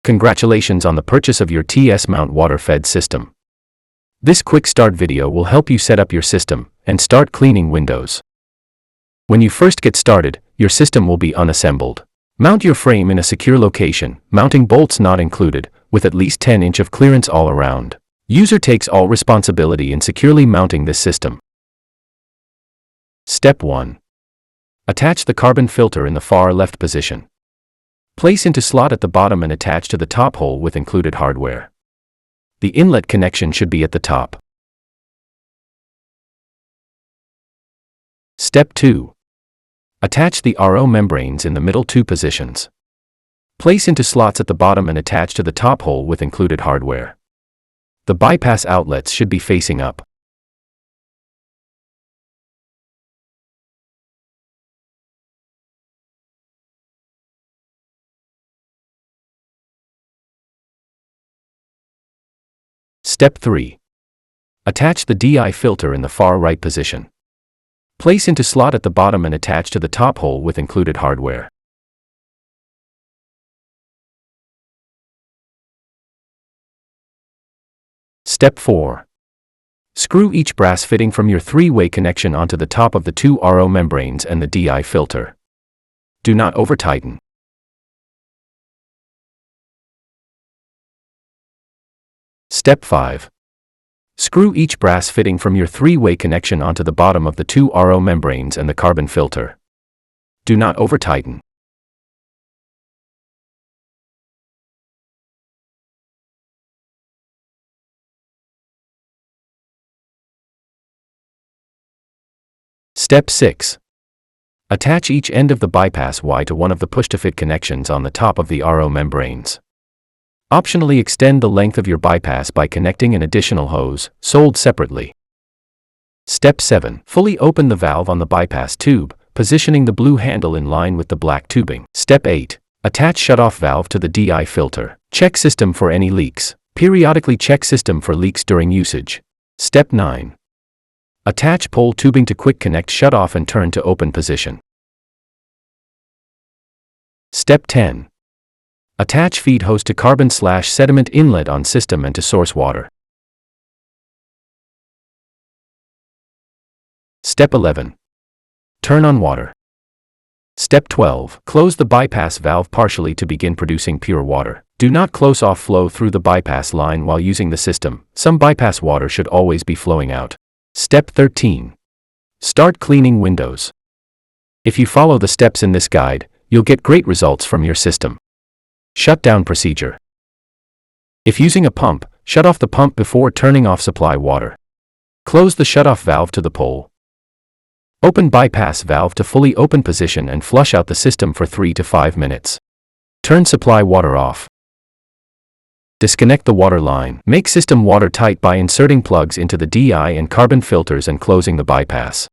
Congratulations on the purchase of your TSMOUNT water-fed system. This quick start video will help you set up your system and start cleaning windows. When you first get started, your system will be unassembled. Mount your frame in a secure location, mounting bolts not included, with at least 10 inches of clearance all around. User takes all responsibility in securely mounting this system. Step 1. Attach the carbon filter in the far left position. Place into slot at the bottom and attach to the top hole with included hardware. The inlet connection should be at the top. Step 2. Attach the RO membranes in the middle two positions. Place into slots at the bottom and attach to the top hole with included hardware. The bypass outlets should be facing up. Step 3. Attach the DI filter in the far right position. Place into slot at the bottom and attach to the top hole with included hardware. Step 4. Screw each brass fitting from your three-way connection onto the top of the two RO membranes and the DI filter. Do not over-tighten. Step 5. Screw each brass fitting from your three-way connection onto the bottom of the two RO membranes and the carbon filter. Do not over-tighten. Step 6. Attach each end of the bypass Y to one of the push-to-fit connections on the top of the RO membranes. Optionally extend the length of your bypass by connecting an additional hose, sold separately. Step 7. Fully open the valve on the bypass tube, positioning the blue handle in line with the black tubing. Step 8. Attach shutoff valve to the DI filter. Check system for any leaks. Periodically check system for leaks during usage. Step 9. Attach pole tubing to quick connect shutoff and turn to open position. Step 10. Attach feed hose to carbon/sediment inlet on system and to source water. Step 11. Turn on water. Step 12. Close the bypass valve partially to begin producing pure water. Do not close off flow through the bypass line while using the system. Some bypass water should always be flowing out. Step 13. Start cleaning windows. If you follow the steps in this guide, you'll get great results from your system. Shutdown procedure. If using a pump, shut off the pump before turning off supply water. Close the shutoff valve to the pole. Open bypass valve to fully open position and flush out the system for 3 to 5 minutes. Turn supply water off. Disconnect the water line. Make system watertight by inserting plugs into the DI and carbon filters and closing the bypass.